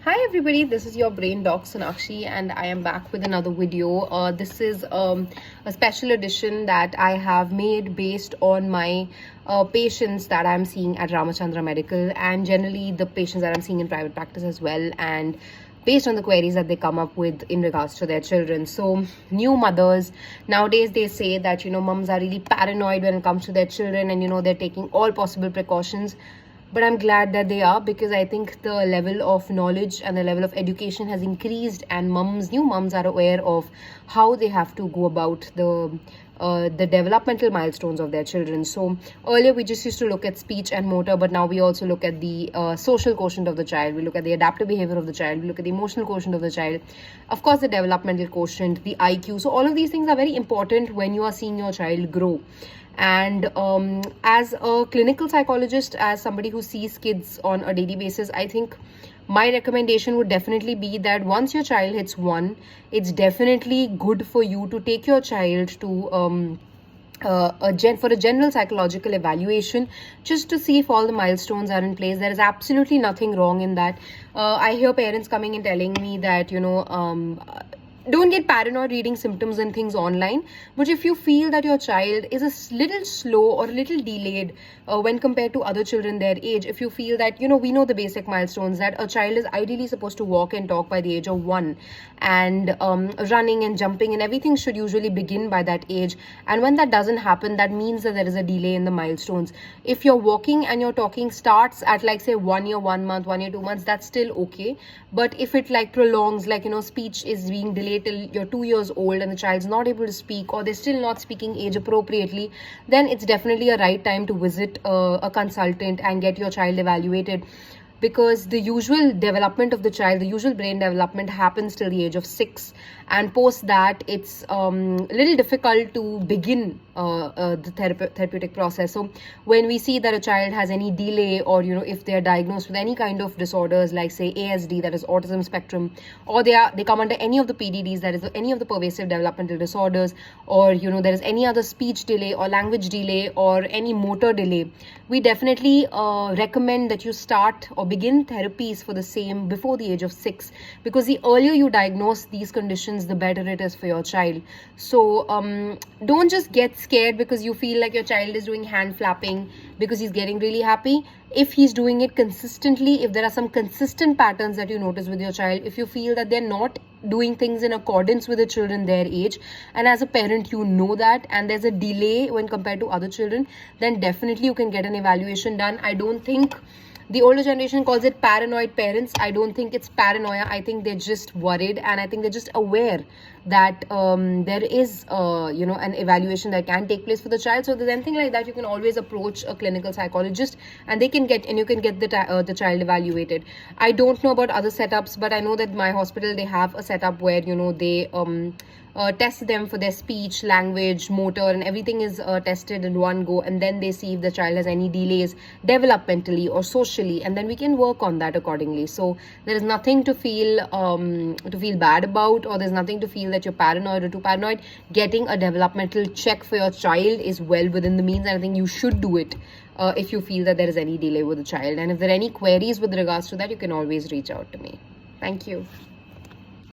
Hi everybody, this is your brain doc Sonakshi and I am back with another video. This is a special edition that I have made based on my patients that I'm seeing at Ramachandra Medical and generally the patients that I'm seeing in private practice as well, and based on the queries that they come up with in regards to their children. So new mothers nowadays, they say that mums are really paranoid when it comes to their children, and they're taking all possible precautions. But I'm glad that they are, because I think the level of knowledge and the level of education has increased, and new mums are aware of how they have to go about the developmental milestones of their children. So earlier we just used to look at speech and motor, but now we also look at the social quotient of the child. We look at the adaptive behavior of the child. We look at the emotional quotient of the child. Of course, the developmental quotient, the IQ. So all of these things are very important when you are seeing your child grow. And as a clinical psychologist, as somebody who sees kids on a daily basis, I think my recommendation would definitely be that once your child hits 1, it's definitely good for you to take your child to for a general psychological evaluation, just to see if all the milestones are in place. There is absolutely nothing wrong in that. I hear parents coming and telling me that don't get paranoid reading symptoms and things online, but if you feel that your child is little slow or a little delayed when compared to other children their age, if you feel that we know the basic milestones, that a child is ideally supposed to walk and talk by the age of 1, and running and jumping and everything should usually begin by that age, and when that doesn't happen, that means that there is a delay in the milestones. If your walking and your talking starts at, like, say 1 year 1 month, 1 year 2 months, that's still okay. But if it prolongs, speech is being delayed till you're 2 years old and the child's not able to speak, or they're still not speaking age appropriately, then it's definitely a right time to visit a consultant and get your child evaluated, because the usual development of the child, the usual brain development, happens till the age of 6, and post that it's a little difficult to begin the therapeutic process. So when we see that a child has any delay, or if they are diagnosed with any kind of disorders like, say, ASD, that is autism spectrum, or they come under any of the PDDs, that is any of the pervasive developmental disorders, or there is any other speech delay or language delay or any motor delay, we definitely recommend that you start or begin therapies for the same before the age of 6, because the earlier you diagnose these conditions, the better it is for your child. So don't just get scared because you feel like your child is doing hand flapping because he's getting really happy. If he's doing it consistently, if there are some consistent patterns that you notice with your child, if you feel that they're not doing things in accordance with the children their age, and as a parent you know that, and there's a delay when compared to other children, then definitely you can get an evaluation done. I don't think the older generation calls it paranoid parents. I don't think it's paranoia. I think they're just worried, and I think they're just aware that there is an evaluation that can take place for the child. So if there's anything like that, you can always approach a clinical psychologist, and you can get the child evaluated. I don't know about other setups, but I know that my hospital, they have a setup where they test them for their speech, language, motor, and everything is tested in one go, and then they see if the child has any delays developmentally or socially, and then we can work on that accordingly. So there is nothing to feel bad about, or there's nothing to feel that you're paranoid or too paranoid. Getting a developmental check for your child is well within the means, and I think you should do it if you feel that there is any delay with the child. And if there are any queries with regards to that, you can always reach out to me. Thank you.